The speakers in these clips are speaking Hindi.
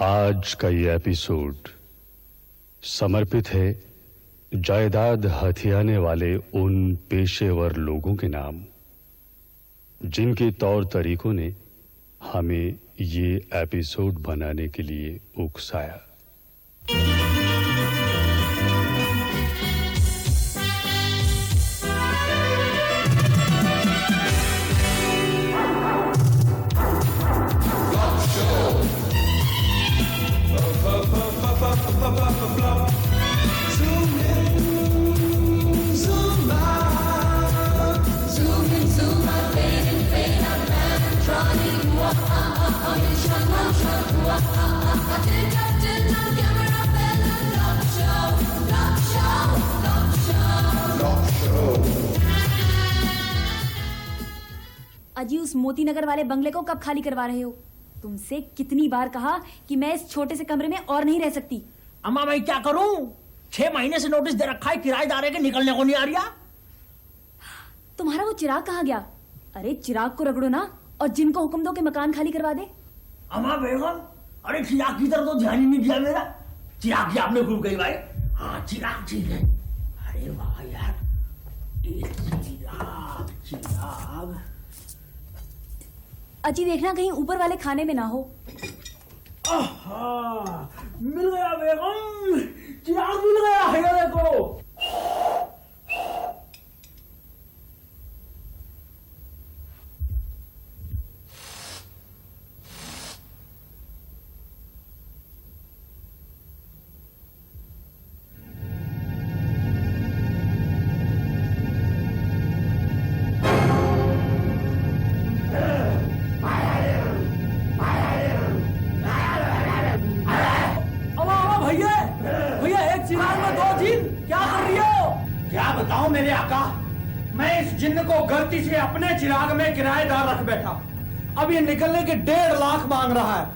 आज का ये एपिसोड समर्पित है जायदाद हथियाने वाले उन पेशेवर लोगों के नाम जिनके तौर तरीकों ने हमें ये एपिसोड बनाने के लिए उकसाया। अजी उस मोती नगर वाले बंगले को कब खाली करवा रहे हो? तुमसे कितनी बार कहा कि मैं इस छोटे से कमरे में और नहीं रह सकती। अम्मा मैं क्या करूं? 6 महीने से नोटिस दे रखा है, किराएदार है कि निकलने को नहीं आ रहा। तुम्हारा वो चिराग कहाँ गया? अरे चिराग को रगड़ो ना और जिनको हुक्म दो कि मकान खाली करवा दे। अम्मा बेगम, अरे चिराग की तरफ तो ध्यान ही नहीं दिया मेरा। चिराग की आपने खूब कही भाई। हाँ चिराग ठीक है। अरे वाह यार, चिराग चिराग। अजी देखना कहीं ऊपर वाले खाने में ना हो। आहा, मिल गया बेगम, चिराग मिल गया है देखो। बताओ मेरे आका, मैं इस जिन्न को गलती से अपने चिराग में किराएदार रख बैठा। अब ये निकलने के 1.5 लाख मांग रहा है।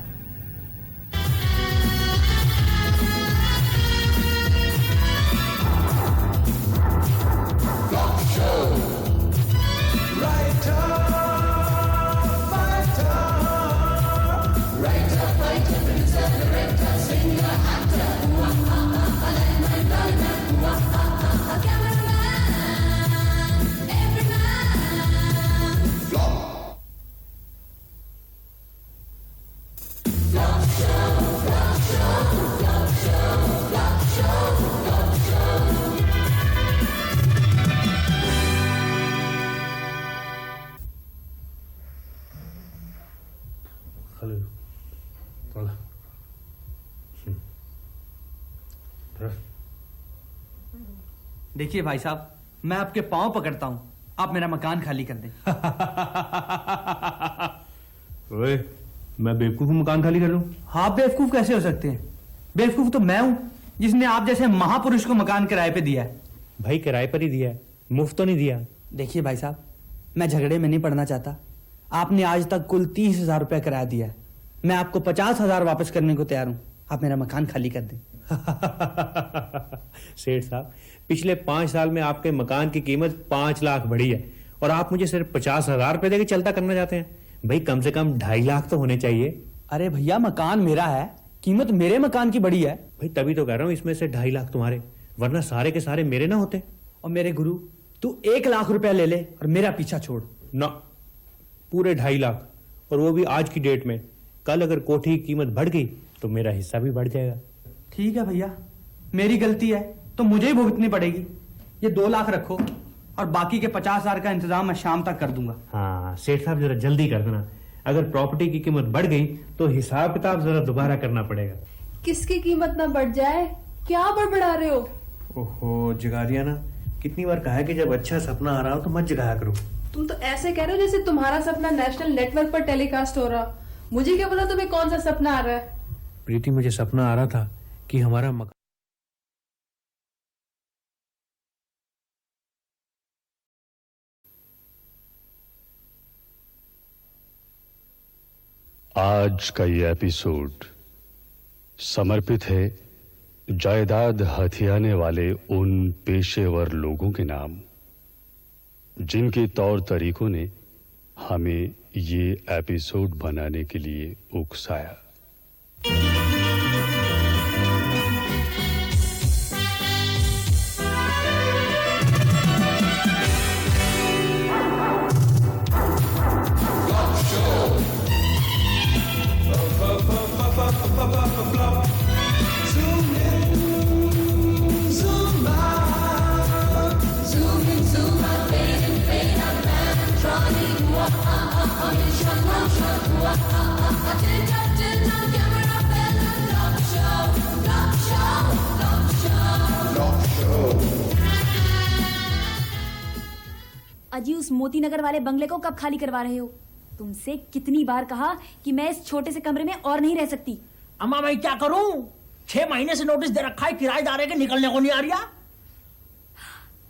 देखिए भाई साहब, मैं आपके पांव पकड़ता हूं, आप मेरा मकान खाली कर दें। ओए, मैं बेवकूफ हूं मकान खाली कर लूं? आप बेवकूफ कैसे हो सकते हैं? बेवकूफ तो मैं हूं जिसने आप जैसे महापुरुष को मकान किराए पे दिया है। भाई किराए पर ही दिया है, मुफ्त तो नहीं दिया। देखिए भाई साहब, मैं झगड़े में नहीं पड़ना चाहता। आपने आज तक कुल 30,000 रुपया किराया दिया है। मैं आपको 50,000 वापस करने को तैयार हूं। आप मेरा मकान खाली कर दें। सेठ साहब, पिछले 5 साल में आपके मकान की कीमत 5 लाख बढ़ी है और आप मुझे सिर्फ 50,000 रुपए देके चलता करना चाहते हैं। भाई कम से कम 2.5 लाख तो होने चाहिए। अरे भैया, मकान मेरा है, कीमत मेरे मकान की बढ़ी है। भाई तभी तो कह रहा हूं, इसमें से 2.5 लाख तुम्हारे, वरना सारे के सारे मेरे ना होते। और मेरे गुरु, तू 1 लाख रुपया ले ले और मेरा पीछा छोड़ ना। पूरे 2.5 लाख, और वो भी आज की डेट में। कल अगर कोठी की कीमत बढ़ गई तो मेरा हिस्सा भी बढ़ जाएगा। ठीक है भैया, मेरी गलती है तो मुझे ही भुगतनी पड़ेगी। ये 2 लाख रखो और बाकी के 50,000 का इंतजाम मैं शाम तक कर दूंगा। हाँ सेठ साहब, जरा जल्दी कर देना। अगर प्रॉपर्टी की कीमत बढ़ गई तो हिसाब किताब जरा दोबारा करना पड़ेगा। किसकी कीमत ना बढ़ जाए, क्या बड़बड़ा रहे हो? ओहो जगारिया ना, कितनी बार कहा है कि जब अच्छा सपना आ रहा हो तो मत जगाया करो। तुम तो ऐसे कह रहे हो जैसे तुम्हारा सपना नेशनल नेटवर्क पर टेलीकास्ट हो रहा। मुझे क्या पता तुम्हें कौन सा सपना आ रहा है। प्रीति, मुझे सपना आ रहा था कि हमारा मकान आज का ये एपिसोड समर्पित है जायदाद हथियाने वाले उन पेशेवर लोगों के नाम जिनके तौर तरीकों ने हमें ये एपिसोड बनाने के लिए उकसाया। अजी उस मोती नगर वाले बंगले को कब खाली करवा रहे हो? तुमसे कितनी बार कहा कि मैं इस छोटे से कमरे में और नहीं रह सकती। अम्मा मैं क्या करूं? 6 महीने से नोटिस दे रखा है किराएदार है कि निकलने को नहीं आ रहा।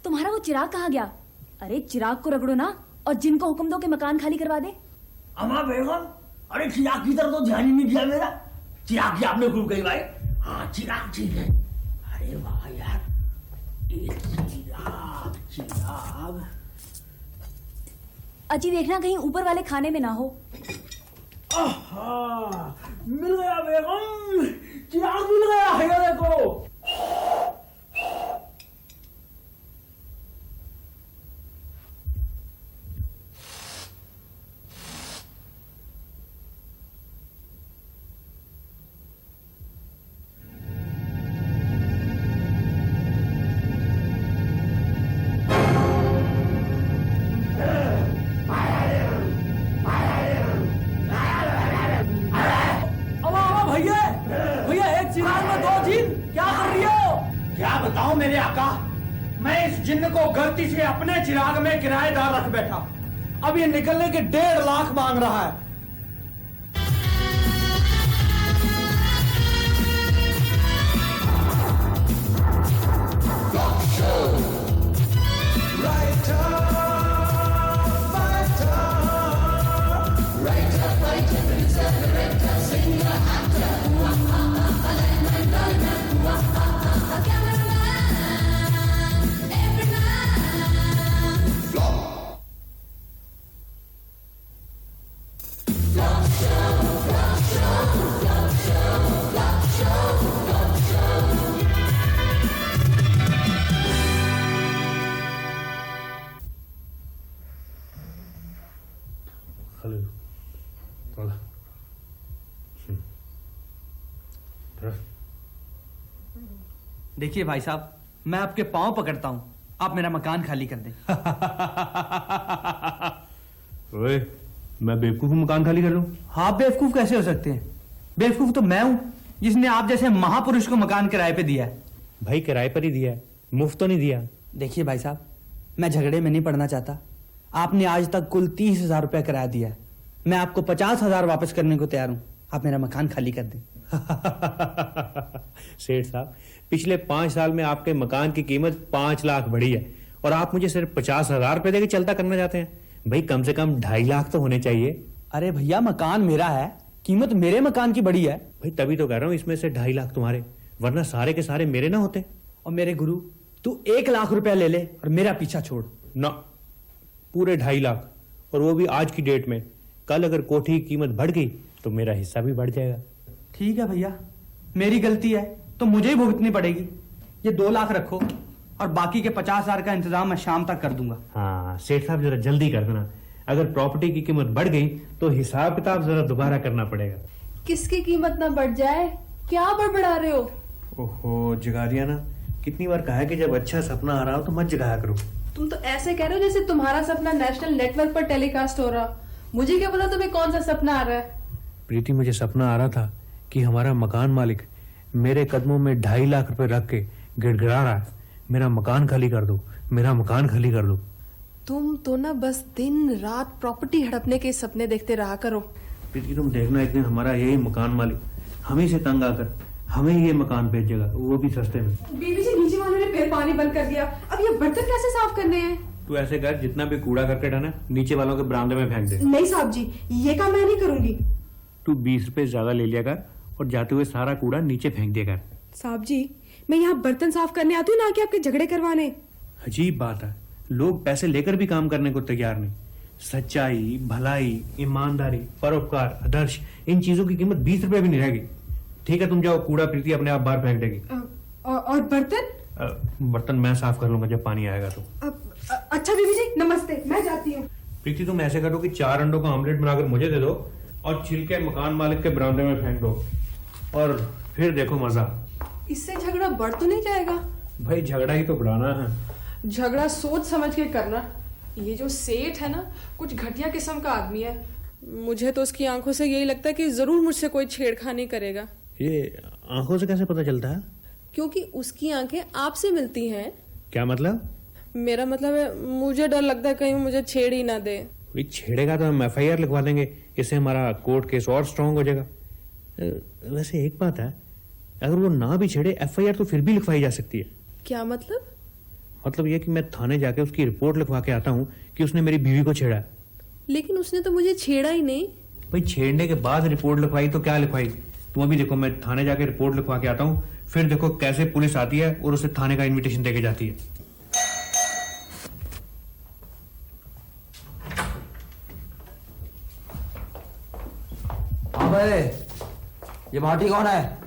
तुम्हारा वो चिराग कहाँ गया? अरे चिराग को रगड़ो ना और जिनको हुक्म दो कि मकान खाली करवा दे। अम्मा बेगम, अरे चिराग की तरफ तो ध्यान ही नहीं दिया मेरा। चिराग की आपने खूब कही भाई। हाँ चिराग ठीक है। अरे वाह यार, चिराग चिराग। अजी देखना कहीं ऊपर वाले खाने में ना हो। आहा, मिल गया बेगम, चिराग मिल गया है ये देखो। भैया एक चिराग में 2 जिन, क्या कर रही हो? क्या बताऊं मेरे आका, मैं इस जिन्न को गलती से अपने चिराग में किराएदार रख बैठा। अब ये निकलने के 1.5 लाख मांग रहा है। देखिए भाई साहब, मैं आपके पांव पकड़ता हूं, आप मेरा मकान खाली कर दें। ओए, मैं बेवकूफ मकान खाली कर लूं? आप बेवकूफ कैसे हो सकते हैं? बेवकूफ तो मैं हूं जिसने आप जैसे महापुरुष को मकान किराए पे दिया है। भाई किराए पर ही दिया है, मुफ्त तो नहीं दिया। देखिए भाई साहब, मैं झगड़े में नहीं पड़ना चाहता। आपने आज तक कुल 30,000 रुपया किराया दिया है। मैं आपको 50,000 वापस करने को तैयार हूं। आप मेरा मकान खाली कर दें। सेठ साहब, पिछले 5 साल में आपके मकान की कीमत 5 लाख बढ़ी है और आप मुझे सिर्फ 50,000 रुपए देके चलता करना चाहते हैं। भाई कम से कम 2.5 लाख तो होने चाहिए। अरे भैया, मकान मेरा है, कीमत मेरे मकान की बढ़ी है। भाई तभी तो कह रहा हूँ, इसमें से 2.5 लाख तुम्हारे, वरना सारे के सारे मेरे ना होते। और मेरे गुरु, तू 1 लाख रुपया ले ले और मेरा पीछा छोड़। ना, पूरे 2.5 लाख, और वो भी आज की डेट में। कल अगर कोठी की कीमत बढ़ गई तो मेरा हिस्सा भी बढ़ जाएगा। ठीक है भैया, मेरी गलती है तो मुझे ही भुगतनी पड़ेगी। ये 2 लाख रखो और बाकी के 50,000 का इंतजाम मैं शाम तक कर दूंगा। हाँ सेठ साहब, जरा जल्दी कर देना। अगर प्रॉपर्टी की कीमत बढ़ गई तो हिसाब किताब जरा दोबारा करना पड़ेगा। किसकी कीमत ना बढ़ जाए, क्या बड़बड़ा रहे हो? ओहो जगारिया ना, कितनी बार कहा है कि जब अच्छा सपना आ रहा हो तो मत जगाया करो। तुम तो ऐसे कह रहे हो जैसे तुम्हारा सपना नेशनल नेटवर्क पर टेलीकास्ट हो रहा। मुझे क्या पता तुम्हें कौन सा सपना आ रहा है? प्रीति, मुझे सपना आ रहा था कि हमारा मकान मालिक मेरे कदमों में 2.5 लाख रुपए रख के गिड़गिड़ा रहा है, मेरा मकान खाली कर दो, मेरा मकान खाली कर दो। तुम तो ना बस दिन रात प्रॉपर्टी हड़पने के सपने देखते रहा करो। प्रीति, तुम देखना एक दिन हमारा यही मकान मालिक हमें से तंग आकर हमें ये मकान भेजेगा, वो भी सस्ते में। बीबी जी, नीचे वालों ने फिर पानी बंद कर दिया। अब ये बर्तन कैसे साफ करने हैं? तू ऐसे कर, जितना भी कूड़ा करके डाना नीचे वालों के बरामदे में फेंक दे। नहीं साहब जी, ये काम मैं नहीं करूंगी। तू 20 रुपए ज्यादा ले लिया कर और जाते हुए सारा कूड़ा नीचे फेंक दिया कर। साहब जी, मैं यहाँ बर्तन साफ करने आती हूँ, ना कि आपके झगड़े करवाने। अजीब बात है, लोग पैसे लेकर भी काम करने को तैयार नहीं। सच्चाई, भलाई, ईमानदारी, परोपकार, आदर्श, इन चीजों की कीमत 20 रुपए भी नहीं रहेगी। ठीक है, तुम जाओ, कूड़ा प्रीति अपने आप बाहर फेंक देगी। और बर्तन? बर्तन मैं साफ कर लूंगा जब पानी आएगा तो। अच्छा बीबी जी, नमस्ते, मैं जाती हूँ। प्रीति, तुम ऐसे करो कि 4 अंडों का ऑमलेट बनाकर मुझे दे दो और छिलके मकान मालिक के बरामदे में फेंक दो, और फिर देखो मजा। इससे झगड़ा बढ़ तो नहीं जाएगा? भाई झगड़ा ही तो बढ़ाना है। झगड़ा सोच समझ के करना। ये जो सेठ है ना, कुछ घटिया किस्म का आदमी है। मुझे तो उसकी आंखों से यही लगता है कि जरूर मुझसे कोई छेड़खानी करेगा। ये आंखों से कैसे पता चलता है? क्योंकि उसकी आंखें आपसे मिलती हैं। क्या मतलब? मेरा मतलब है मुझे डर लगता है कहीं वो मुझे छेड़ ही ना दे। भाई छेड़ेगा तो हम FIR लिखवा देंगे, इससे हमारा कोर्ट केस और स्ट्रांग हो जाएगा। वैसे एक बात है, अगर वो ना भी छेड़े FIR तो फिर भी लिखवाई जा सकती है। क्या मतलब? मतलब ये कि मैं थाने जाके उसकी रिपोर्ट लिखवा के आता हूँ कि उसने मेरी बीवी को छेड़ा है। लेकिन उसने तो मुझे छेड़ा ही नहीं। भाई छेड़ने के बाद रिपोर्ट लिखवाई तो क्या लिखवाई? तुम अभी देखो, मैं थाने जाके रिपोर्ट लिखवा के आता हूँ, फिर देखो कैसे पुलिस आती है और उसे थाने का इनविटेशन देके जाती है। हाँ भाई, ये भाटी कौन है?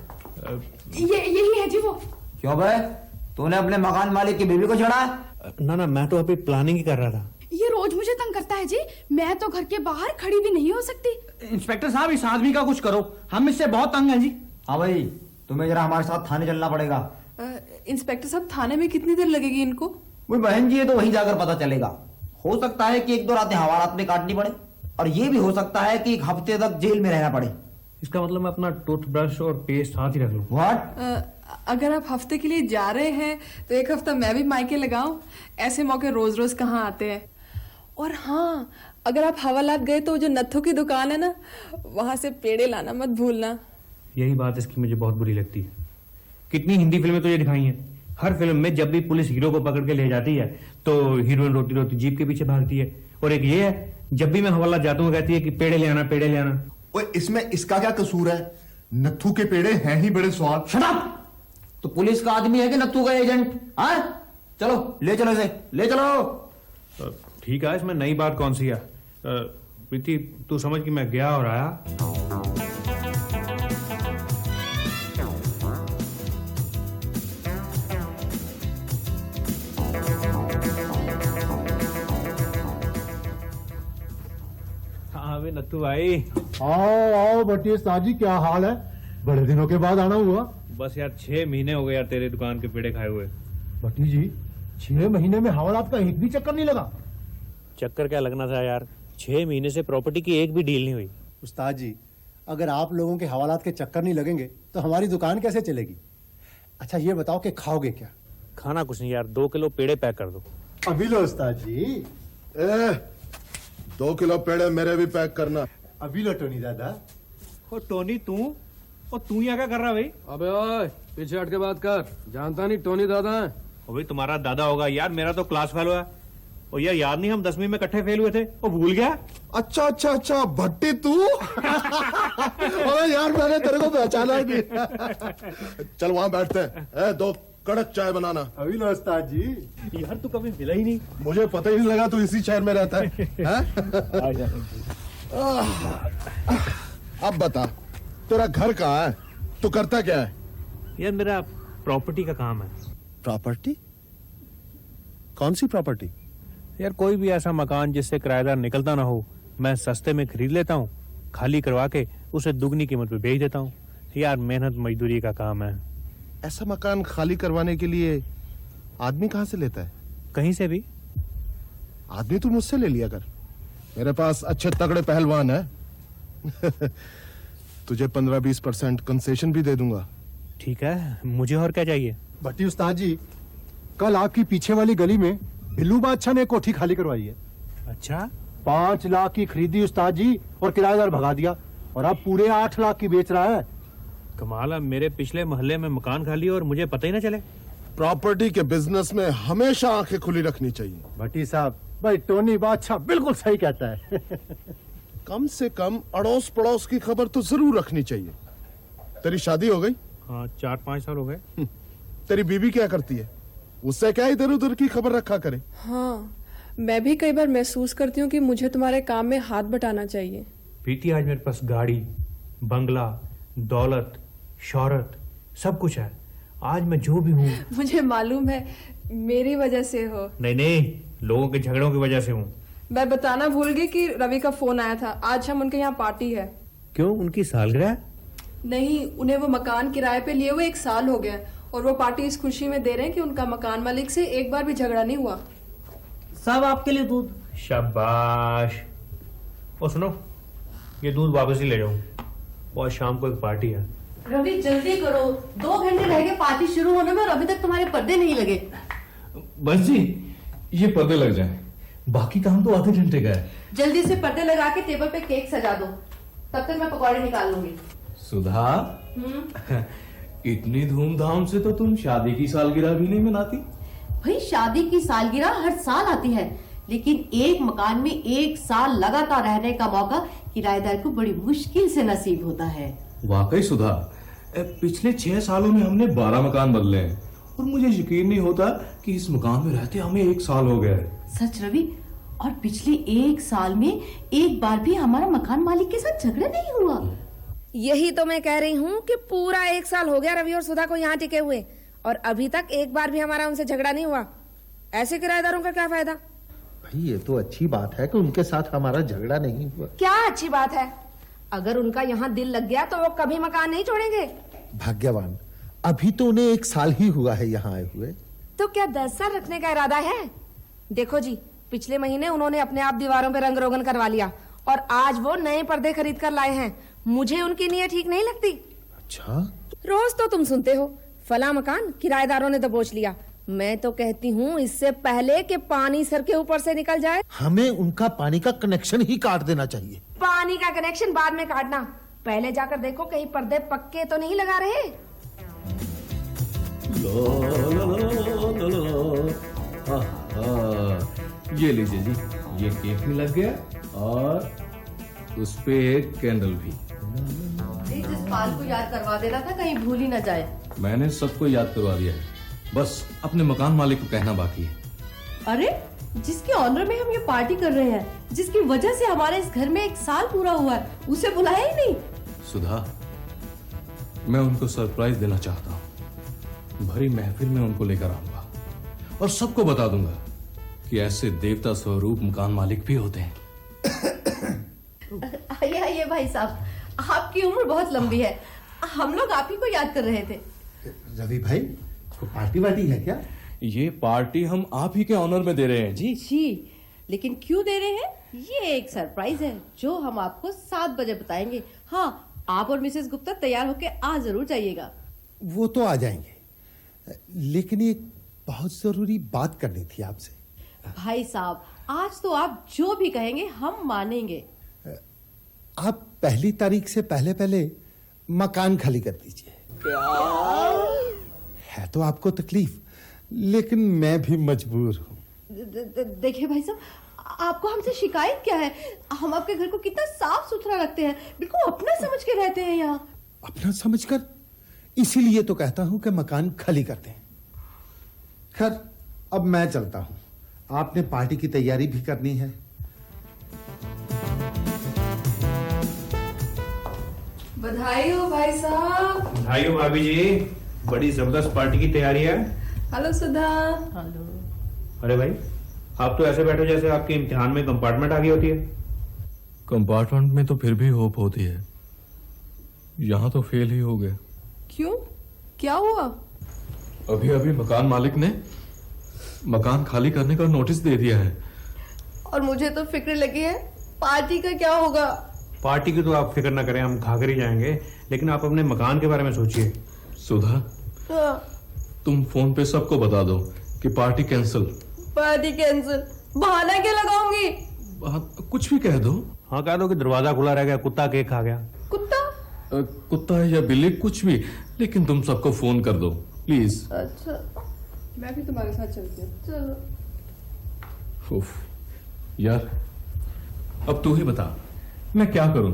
ये यही है जी वो। क्यों भाई, तूने अपने मकान मालिक की बीवी को छेड़ा है? ना मैं तो अभी प्लानिंग ही कर रहा था। ये रोज मुझे तंग करता है जी, मैं तो घर के बाहर खड़ी भी नहीं हो सकती। इंस्पेक्टर साहब, इस आदमी का कुछ करो, हम इससे बहुत तंग हैं जी। हाँ भाई, तुम्हें जरा हमारे साथ थाने चलना पड़ेगा। इंस्पेक्टर साहब, थाने में कितनी देर लगेगी इनको? वो बहन जी है तो वहीं जाकर पता चलेगा। हो सकता है कि 1-2 रातें हवालात में काटनी पड़े, और ये भी हो सकता है कि 1 हफ्ते तक जेल में रहना पड़े। इसका मतलब मैं अपना टूथब्रश और पेस्ट साथ ही रख लूं। व्हाट? अगर आप हफ्ते के लिए जा रहे हैं तो 1 हफ्ता मैं भी मायके लगाऊं। ऐसे मौके रोज रोज कहाँ आते हैं। और हाँ, अगर आप हवालात गए तो जो नत्थू की दुकान है ना, वहां से पेड़े लाना मत भूलना। यही बात इसकी मुझे बहुत बुरी लगती है। कितनी हिंदी फिल्में तो ये दिखाई हैं, हर फिल्म में जब भी पुलिस हीरो को पकड़ के ले जाती है तो हीरोइन रोती रोती जीप के पीछे भागती है। और एक ये है, जब भी मैं हवाला जाता हूँ कहती है कि पेड़े ले आना, पेड़े ले आना। ओए, इसमें इसका क्या कसूर है? नत्थू के पेड़े हैं ही बड़े स्वाद। Shut up! तो पुलिस का आदमी है कि नत्थू का एजेंट? हाँ, चलो ले चलो इसे, ले चलो। ठीक है, इसमें नई बात कौन सी है? प्रीति, तू समझ कि मैं गया और आया। हाँ वे नत्थू भाई। आओ आओ भट्टी उस्ताद जी, क्या हाल है? बड़े दिनों के बाद आना हुआ। बस यार 6 महीने हो गए यार तेरे दुकान के पेड़े खाए हुए। भट्टी जी, 6 महीने में हवालात का एक भी चक्कर नहीं लगा? चक्कर क्या लगना था यार, 6 महीने से प्रॉपर्टी की एक भी डील नहीं हुई। उस्ताद जी, अगर आप लोगों के हवालात के चक्कर नहीं लगेंगे तो हमारी दुकान कैसे चलेगी? अच्छा ये बताओ कि खाओगे क्या? खाना कुछ नहीं यार, 2 किलो पेड़े पैक कर दो। अभी लो उस्ताद जी। 2 किलो पेड़े मेरे भी पैक करना। अभी लो टोनी दादा। ओ टोनी, तू और तू यहाँ क्या कर रहा है भाई? अबे ओए, पीछे हट के बात कर, जानता नहीं टोनी दादा है। ओ भाई तुम्हारा दादा होगा यार, मेरा तो क्लास फेल हुआ है। और यार याद नहीं, हम 10वीं में इकट्ठे फेल हुए थे, वो भूल गया। अच्छा अच्छा अच्छा, भट्टी तू? अबे यार, मैंने तेरे को पहचाना ही नहीं। चल वहां बैठते हैं। 2 कड़क चाय बनाना। अभी लो उस्ताद जी। यार तू कभी मिला ही नहीं। मुझे पता ही नहीं लगा तू इसी शहर में रहता है, हैं? अब बता, तेरा घर कहाँ है? तू करता क्या है? यार मेरा प्रॉपर्टी का काम है। प्रॉपर्टी? कौन सी प्रॉपर्टी? यार कोई भी ऐसा मकान जिससे किराएदार निकलता ना हो, मैं सस्ते में खरीद लेता हूँ, खाली करवा के उसे दुगनी कीमत पे बेच देता हूँ। यार मेहनत मजदूरी का काम है। ऐसा मकान खाली करवाने के लिए आदमी कहाँ से लेता है? कहीं से भी। आदमी तू मुझसे ले लिया कर, मेरे पास अच्छे तगड़े पहलवान है। तुझे 15-20% कंसेशन भी दे दूंगा। ठीक है, मुझे और क्या चाहिए? भट्टी उस्ताद जी, कल आपकी पीछे वाली गली में बिल्लू बादशाह ने कोठी खाली करवाई है। अच्छा? 5 लाख की खरीदी उस्ताद जी, और किराएदार भगा दिया, और अब पूरे 8 लाख की बेच रहा है। कमाल है, मेरे पिछले मोहल्ले में मकान खाली और मुझे पता ही ना चले। प्रॉपर्टी के बिजनेस में हमेशा आंखें खुली रखनी चाहिए। भट्टी साहब, भाई टोनी बादशाह बिल्कुल सही कहता है। कम से कम अड़ोस पड़ोस की खबर तो जरूर रखनी चाहिए। तेरी शादी हो गई? हाँ, 4-5 साल हो गए। तेरी बीवी क्या करती है? उससे क्या इधर उधर की खबर रखा करे? हाँ, मैं भी कई बार महसूस करती हूँ कि मुझे तुम्हारे काम में हाथ बटाना चाहिए। प्रीति, आज मेरे पास गाड़ी, बंगला, दौलत, शोहरत, सब कुछ है। आज मैं जो भी हूँ। मुझे मालूम है, मेरी वजह से हो। नहीं नहीं, लोगों के झगड़ों की वजह से हूँ। मैं बताना भूल गई कि रवि का फोन आया था। आज हम उनके यहाँ पार्टी है। क्यों, उनकी सालगिरह? नहीं, उन्हें वो मकान किराए पे लिए हुए 1 साल हो गया, और वो पार्टी इस खुशी में दे रहे हैं कि उनका मकान मालिक से एक बार भी झगड़ा नहीं हुआ। सब आपके लिए दूध। शाबाश। और सुनो, ये दूध वापस ही ले जाऊं, और शाम को एक पार्टी है। रवि जल्दी करो, 2 घंटे रह गए पार्टी शुरू होने में और अभी तक तुम्हारे पर्दे नहीं लगे। बस जी, ये पर्दे लग जाएं, बाकी काम तो आधे घंटे का है। जल्दी से पर्दे लगा के टेबल पे केक सजा दो, तब तक मैं पकौड़े निकाल लूंगी। सुधा, इतनी धूमधाम से तो तुम शादी की सालगिरह भी नहीं मनाती। भाई शादी की सालगिरह हर साल आती है, लेकिन एक मकान में एक साल लगातार रहने का मौका किराएदार को बड़ी मुश्किल से नसीब होता है। वाकई सुधा, पिछले 6 सालों में हमने 12 मकान बदले हैं और मुझे यकीन नहीं होता कि इस मकान में रहते हमें 1 साल हो गया है। सच रवि, और पिछले 1 साल में एक बार भी हमारा मकान मालिक के साथ झगड़ा नहीं हुआ। यही तो मैं कह रही हूँ कि पूरा 1 साल हो गया रवि और सुधा को यहाँ टिके हुए, और अभी तक एक बार भी हमारा उनसे झगड़ा नहीं हुआ। ऐसे किराएदारों का क्या फायदा? भाई ये तो अच्छी बात है कि उनके साथ हमारा झगड़ा नहीं हुआ। क्या अच्छी बात है? अगर उनका यहाँ दिल लग गया तो वो कभी मकान नहीं छोड़ेंगे। भाग्यवान, अभी तो उन्हें 1 साल ही हुआ है यहाँ आए हुए। तो क्या 10 साल रखने का इरादा है? देखो जी, पिछले महीने उन्होंने अपने आप दीवारों पे रंग रोगन करवा लिया और आज वो नए पर्दे खरीद कर लाए हैं। मुझे उनकी नीयत ठीक नहीं लगती। अच्छा, रोज तो तुम सुनते हो फला मकान किराएदारों ने दबोच लिया। मैं तो कहती हूँ इससे पहले कि पानी सर के ऊपर से निकल जाए, हमें उनका पानी का कनेक्शन ही काट देना चाहिए। पानी का कनेक्शन बाद में काटना, पहले जाकर देखो कहीं पर्दे पक्के तो नहीं लगा रहे। ये लीजिए जी, ये केक भी लग गया और उस पे एक कैंडल भी। जसपाल को याद करवा देना था, कहीं भूल ही न जाए। मैंने सबको याद करवा दिया है, बस अपने मकान मालिक को कहना बाकी है। अरे, जिसके ऑनर में हम ये पार्टी कर रहे हैं, जिसकी वजह से हमारे इस घर में 1 साल पूरा हुआ है, उसे बुलाया ही नहीं। सुधा, मैं उनको सरप्राइज देना चाहता हूँ। भरी महफिल में उनको लेकर आऊंगा और सबको बता दूंगा कि ऐसे देवता स्वरूप मकान मालिक भी होते हैं। आइए आइए भाई साहब, आपकी उम्र बहुत लंबी है, हम लोग आप ही को याद कर रहे थे। रवि भाई, पार्टी वार्टी है क्या? ये पार्टी हम आप ही के ऑनर में दे रहे हैं जी। जी, लेकिन क्यों दे रहे हैं? ये एक सरप्राइज है जो हम आपको 7 बजे बताएंगे। हाँ, आप और मिसेस गुप्ता तैयार होके आ जरूर जाइएगा। वो तो आ जाएंगे, लेकिन एक बहुत जरूरी बात करनी थी आपसे। भाई साहब, आज तो आप जो भी कहेंगे हम मानेंगे। आप 1 तारीख से पहले मकान खाली कर दीजिए। है तो आपको तकलीफ, लेकिन मैं भी मजबूर हूँ। देखिए भाई साहब, आपको हमसे शिकायत क्या है? हम आपके घर को कितना साफ सुथरा रखते हैं, बिल्कुल अपना समझ के रहते हैं यहाँ। अपना समझकर? इसीलिए तो कहता हूँ कि मकान खाली कर दें। खैर, अब मैं चलता हूँ, आपने पार्टी की तैयारी भी करनी है। बधाई हो भाई साहब। बधाई हो भाभी जी, बड़ी जबरदस्त पार्टी की तैयारी है। हेलो सुधा। हेलो। अरे भाई, आप तो ऐसे बैठो जैसे आपके इम्तिहान में कंपार्टमेंट आ गई होती है। कंपार्टमेंट में तो फिर भी होप होती है, यहाँ तो फेल ही हो गए। क्यों, क्या हुआ? अभी अभी मकान मालिक ने मकान खाली करने का नोटिस दे दिया है। और मुझे तो फिक्र लगी है, पार्टी का क्या होगा? पार्टी की तो आप फिक्र ना करें, हम खाकर ही जाएंगे, लेकिन आप अपने मकान के बारे में सोचिए। सुधा, हाँ। तुम फोन पे सबको बता दो कि पार्टी कैंसिल। Party cancel? बहाना क्या लगाऊंगी? कुछ भी कह दो। हाँ, कह दो कि दरवाजा खुला रह गया, कुत्ता केक खा गया। कुत्ता? कुत्ता है या बिल्ली, कुछ भी, लेकिन तुम सबको फोन कर दो प्लीज। अच्छा, मैं भी तुम्हारे साथ चलती हूँ। चलो। उफ, यार अब तू ही बता मैं क्या करूं?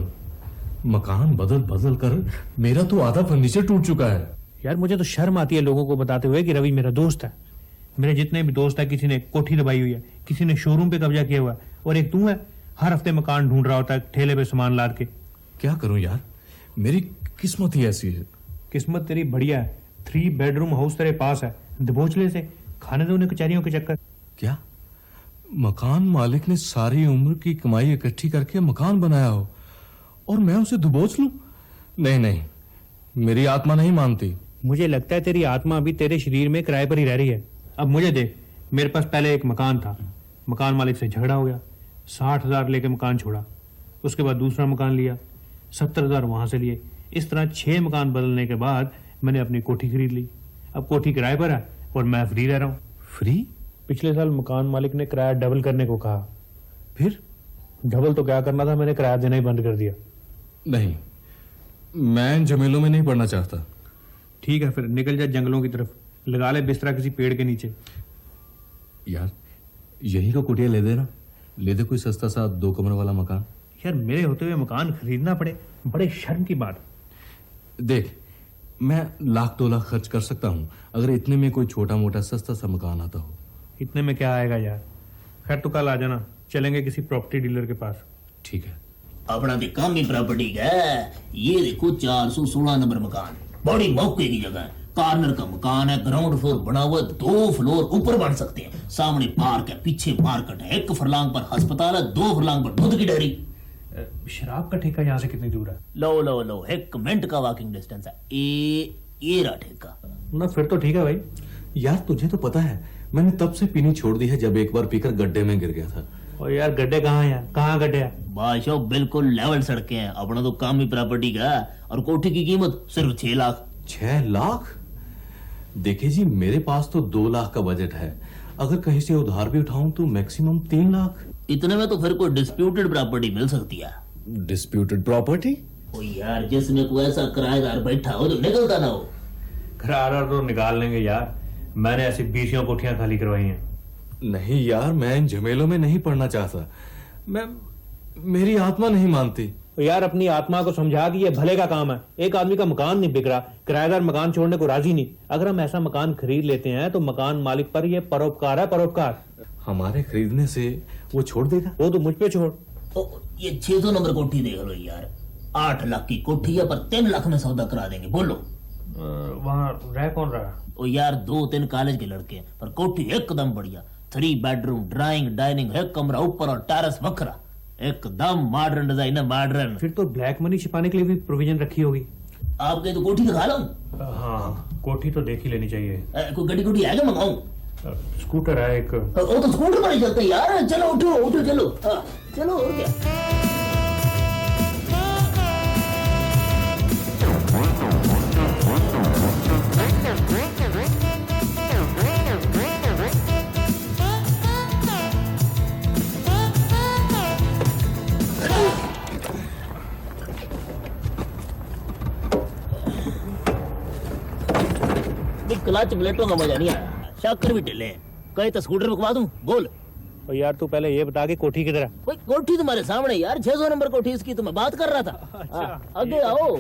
मकान बदल बदल कर मेरा तो आधा फर्नीचर टूट चुका है। यार मुझे तो शर्म आती है लोगों को बताते हुए कि रवि मेरा दोस्त है। मेरे जितने भी दोस्त है, किसी ने कोठी दबाई हुई है, किसी ने शोरूम पे कब्जा किया हुआ है, और एक तू है हर हफ्ते मकान ढूंढ रहा होता है ठेले पे सामान लाद के। क्या करूं यार, मेरी किस्मत ही ऐसी है। किस्मत तेरी बढ़िया है, 3 बेडरूम हाउस तेरे पास है, दबोच ले से, खाने दो उन्हें कचहरियों के चक्कर। क्या मकान मालिक ने सारी उम्र की कमाई इकट्ठी करके मकान बनाया हो और मैं उसे दबोच लूं? नहीं नहीं, मेरी आत्मा नहीं मानती। मुझे लगता है तेरी आत्मा अभी तेरे शरीर में किराए पर ही रह रही है। अब मुझे देख, मेरे पास पहले एक मकान था, मकान मालिक से झगड़ा हो गया, 60,000 लेके मकान छोड़ा, उसके बाद दूसरा मकान लिया, 70,000 वहां से लिए। इस तरह 6 मकान बदलने के बाद मैंने अपनी कोठी खरीद ली। अब कोठी किराए पर है और मैं फ्री रह रहा हूँ। फ्री? पिछले साल मकान मालिक ने किराया डबल करने को कहा, फिर डबल तो क्या करना था, मैंने किराया देना ही बंद कर दिया। नहीं, मैं इन झमेलों में नहीं पड़ना चाहता। ठीक है, फिर निकल जा जंगलों की तरफ, लगा ले बिस्तरा किसी पेड़ के नीचे। यार यही का कुटिया ले देना, ले दे कोई सस्ता सा 2 कमरे वाला मकान। यार मेरे होते हुए मकान खरीदना पड़े, बड़े शर्म की बात। देख, मैं 1-2 लाख खर्च कर सकता हूँ अगर इतने में कोई छोटा मोटा सस्ता सा मकान आता हो। इतने में क्या आएगा यार? खैर तो कल आ जाना, चलेंगे किसी प्रॉपर्टी डीलर के पास। ठीक है। अपना तो काम ही प्रॉपर्टी का है। ये देखो 416 नंबर मकान, बड़ी मौके की जगह है, कॉर्नर का मकान है, ग्राउंड फ्लोर बना हुआ, 2 फ्लोर ऊपर बन सकते हैं, सामने पार्क है, पीछे मार्केट है, 1 फरलांग पर अस्पताल है, 2 फरलांग पर दूध की डेयरी। शराब का ठेका यहाँ से कितनी दूर है? लो 1 मिनट का वॉकिंग डिस्टेंस है। ये रहा ठेका ना, फिर तो ठीक है भाई। यार तुझे तो पता है मैंने तब से पीनी छोड़ दी है जब एक बार पीकर गड्ढे में गिर गया था। और यार गड्ढे कहाँ हैं? कहाँ गड्ढे हैं? बादशाह बिल्कुल लेवल सड़कें हैं। अपना तो काम ही प्रॉपर्टी का है, और कोठी की कीमत सिर्फ 6 लाख। 6 लाख? देखिए जी, मेरे पास तो 2 लाख का बजट है, अगर कहीं से उधार भी उठाऊं तो मैक्सिमम 3 लाख। इतने में तो फिर कोई डिस्प्यूटेड प्रॉपर्टी मिल सकती है। Disputed property? ओ यार, जिसमें कोई ऐसा किराएदार बैठा हो जो निकलता ना हो। किराएदार तो निकाल लेंगे यार, मैंने ऐसी 20 कोठियां खाली करवाई हैं। नहीं यार, मैं इन झमेलों में नहीं पड़ना चाहता। मेरी आत्मा नहीं मानती। तो यार अपनी आत्मा को समझा कि ये भले का काम है। एक आदमी का मकान नहीं बिक रहा, किराएदार मकान छोड़ने को राजी नहीं। अगर हम ऐसा मकान खरीद लेते हैं तो मकान मालिक पर ये परोपकार है, परोपकार। हमारे खरीदने से वो छोड़ देगा? वो तो मुझ पे छोड़। ये 600 नंबर कोठी देख लो यार, 8 लाख की कोठी है, पर 3 लाख में सौदा करा देंगे। बोलो वहाँ रह कौन रहा? ओ यार 2-3 कॉलेज के लड़के हैं, पर कोठी एकदम बढ़िया, 3 बेडरूम, ड्राइंग, डाइनिंग, 1 कमरा ऊपर और टेरेस वखरा, एकदम मॉडर्न डिजाइन है, मॉडर्न। फिर तो ब्लैक मनी छिपाने के लिए भी प्रोविजन रखी होगी। आपके तो कोठी दिखा लो। हाँ, कोठी तो देख ही लेनी चाहिए। कोई गड्डी गुड्डी है क्या मंगाऊं? स्कूटर है एक। वो तो स्कूटर पर ही चलते यार। चलो उठो चलो। चलो और क्या। क्लच प्लेटों का मजा नहीं आया, शक्कर भी ढिले। कहीं तो स्कूटर रुकवा दूं? बोल। और यार तू पहले ये बता के कोठी किधर है? कोठी तुम्हारे सामने यार, 600 नंबर कोठी, इसकी तो मैं बात कर रहा था। अच्छा। आगे आओ।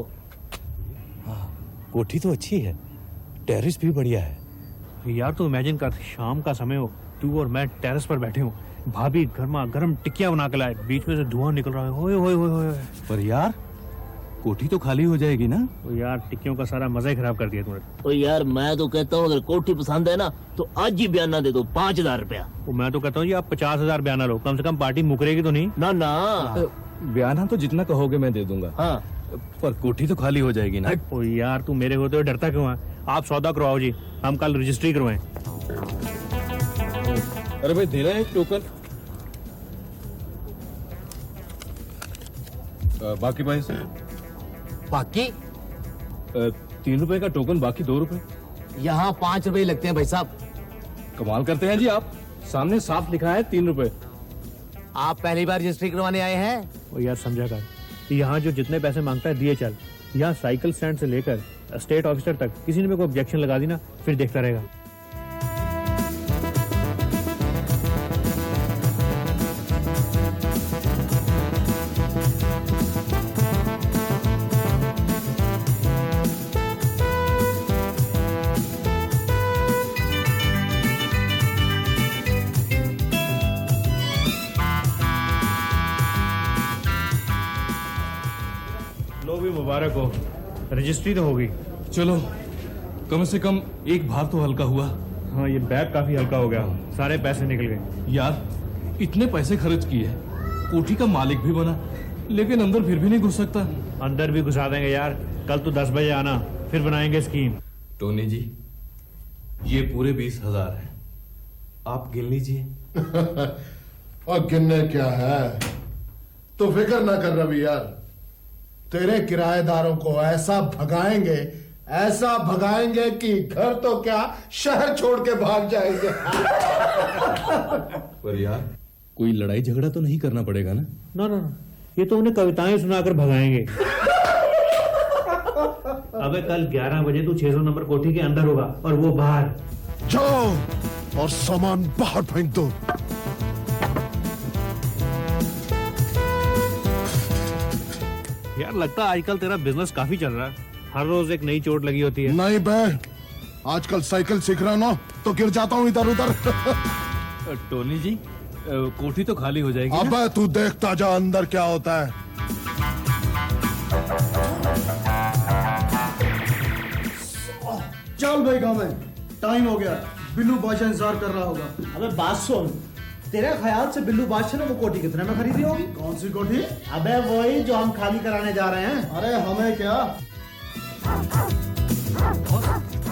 कोठी तो अच्छी है, टेरेस भी बढ़िया है। यार तू इमेजिन कर, शाम का समय हो, तू और मैं टेरेस पर बैठे हो, भाभी गर्मा गर्म टिक्कियां बना के लाए, बीच में से धुआं निकल रहा है। होए। पर यार कोठी तो खाली हो जाएगी ना? तो यार टिक्कियों का सारा मजा ही खराब कर दिया तूने। तो यार मैं तो कहता हूँ अगर कोठी पसंद है ना तो आज ही बयाना दे दो, 5000 रुपया। तो मैं तो कहता हूँ आप 50,000 बयाना लो, कम से कम पार्टी मुकरेगी तो नहीं। ना बयाना तो जितना कहोगे मैं दे दूंगा। हाँ, पर कोठी तो खाली हो जाएगी ना? ओ यार तू मेरे होते हुए डरता क्यों है? आप सौदा करवाओ जी, हम कल रजिस्ट्री करवाएं। अरे भाई दे रहे हैं एक टोकन। बाकी पैसे? बाकी 3 रुपए का टोकन, बाकी 2 रुपए। यहाँ 5 रुपए लगते हैं भाई साहब। कमाल करते हैं जी आप, सामने साफ लिखा है 3 रुपए। आप पहली बार रजिस्ट्री करवाने आए हैं? ओ यार समझा कर, यहाँ जो जितने पैसे मांगता है दिए चल। यहाँ साइकिल स्टैंड से लेकर स्टेट ऑफिसर तक किसी ने मेरे को ऑब्जेक्शन लगा दी ना, फिर देखता रहेगा। लो भी मुबारक हो, रजिस्ट्री तो होगी। चलो कम से कम एक भार तो हल्का हुआ। हाँ ये बैग काफी हल्का हो गया, सारे पैसे निकल गए। यार इतने पैसे खर्च किए, कोठी का मालिक भी बना, लेकिन अंदर फिर भी नहीं घुस सकता। अंदर भी घुसा देंगे यार, कल तो 10 बजे आना, फिर बनाएंगे स्कीम। टोनी जी ये पूरे 20,000 है, आप गिन लीजिए। और गिनने क्या है, तो फिक्र ना कर रवि यार, तेरे किराएदारों को ऐसा भगाएंगे, ऐसा भगाएंगे कि घर तो क्या शहर छोड़ के भाग जाएंगे। पर यार कोई लड़ाई झगड़ा तो नहीं करना पड़ेगा ना? ना ना ना, ये तो उन्हें कविताएं सुनाकर भगाएंगे। अबे कल 11 बजे तू 600 नंबर कोठी के अंदर होगा और वो बाहर। जाओ और सामान बाहर फेंक दो। यार लगता है आजकल तेरा बिजनेस काफी चल रहा है, हर रोज एक नई चोट लगी होती है। नहीं बे, आजकल साइकिल सीख रहा ना तो गिर जाता हूँ इधर उधर। टोनी जी कोठी तो खाली हो जाएगी ना? अबे तू देखता जा अंदर क्या होता है। चल भाई गाँव में टाइम हो गया, बिल्लू बादशाह इंतजार कर रहा होगा। अबे बात सुन, तेरे ख्याल से बिल्लू बादशाह ने वो कोठी कितने में खरीदी होगी? कौन सी कोठी? अबे वही जो हम खाली कराने जा रहे हैं। अरे हमें क्या,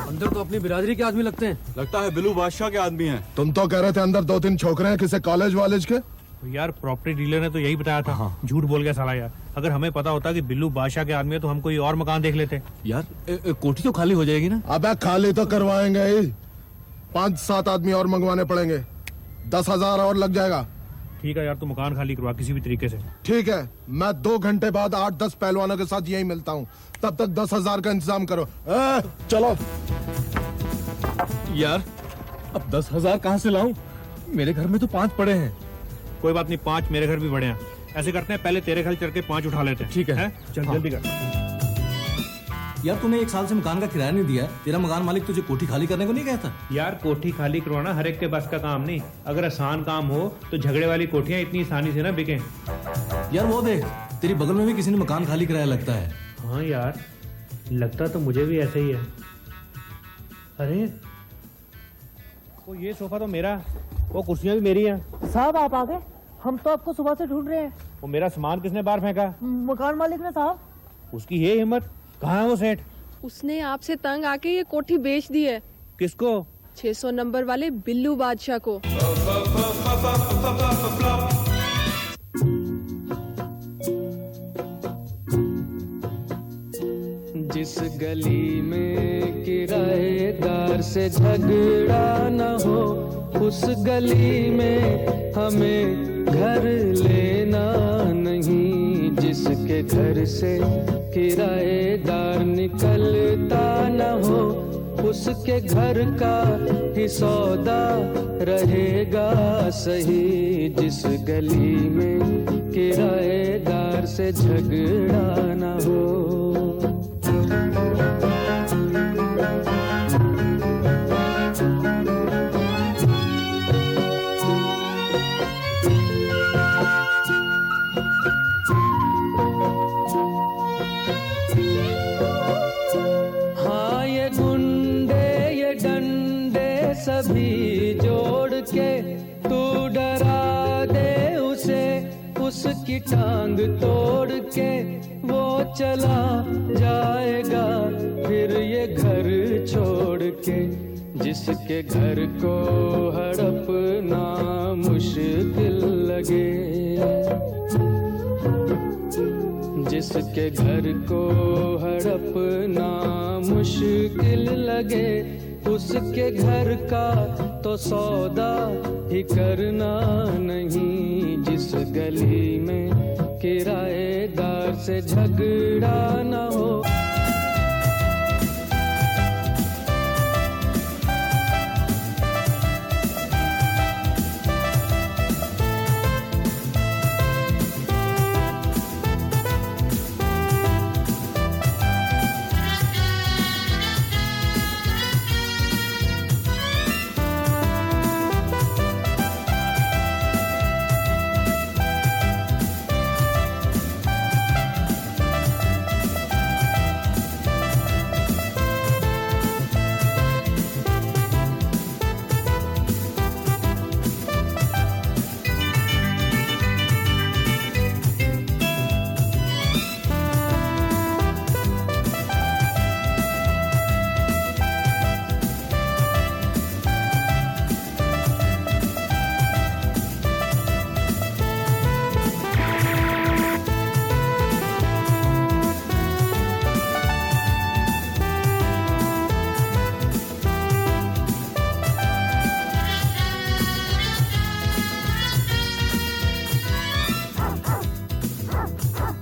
अंदर तो अपनी बिरादरी के आदमी लगते हैं। लगता है बिल्लू बादशाह के आदमी हैं। तुम तो कह रहे थे अंदर 2-3 छोकरे हैं, किसी कॉलेज वालेज के? यार प्रॉपर्टी डीलर ने तो यही बताया था। झूठ बोल गया साला यार। अगर हमें पता होता कि बिल्लू बादशाह के आदमी है तो हम कोई और मकान देख लेते। यार कोठी तो खाली हो जाएगी ना? अबे खाली तो करवाएंगे ही, 5-7 आदमी और मंगवाने पड़ेंगे, 10,000 और लग जाएगा। ठीक है यार, तू मकान खाली करवा किसी भी तरीके से। ठीक है, मैं 2 घंटे बाद 8-10 पहलवानों के साथ यही मिलता हूँ, तब तक 10,000 का इंतजाम करो। चलो। यार अब 10,000 कहाँ से लाऊं? मेरे घर में तो 5 पड़े हैं। कोई बात नहीं, 5 मेरे घर भी बड़े हैं। ऐसे करते हैं, पहले तेरे घर चल के 5 उठा लेते हैं। ठीक है? चल जल्दी कर। यार तूने 1 साल से मकान का किराया नहीं दिया है। तेरा मकान मालिक तुझे कोठी खाली करने को नहीं कहता? यार कोठी खाली करवाना हर एक के बस का काम नहीं। अगर आसान काम हो तो झगड़े वाली कोठियां इतनी आसानी से ना बिके। यार वो देख, तेरी बगल में भी किसी ने मकान खाली कराया लगता है। हाँ यार, लगता तो मुझे भी ऐसे ही है। अरे वो ये सोफा तो मेरा, वो कुर्सियां भी मेरी हैं। साहब आप आ गए, हम तो आपको सुबह से ढूंढ रहे हैं। वो मेरा सामान किसने बाहर फेंका? मकान मालिक ने साहब। उसकी ये हिम्मत, कहाँ है वो सेठ? उसने आपसे तंग आके ये कोठी बेच दी है। किसको? 600 नंबर वाले बिल्लू बादशाह को। जिस गली में किराएदार से झगड़ा न हो, उस गली में हमें घर लेना नहीं। जिसके घर से किराएदार निकलता न हो, उसके घर का ही सौदा रहेगा सही। जिस गली में किराएदार से झगड़ा न हो। सभी जोड़ के तू डरा दे उसे, उसकी टांग तोड़ के वो चला जाएगा फिर ये घर छोड़ के। जिसके घर को हड़पना मुश्किल लगे, जिसके घर को हड़पना मुश्किल लगे, उसके घर का तो सौदा ही करना नहीं। जिस गली में किराएदार से झगड़ा न हो,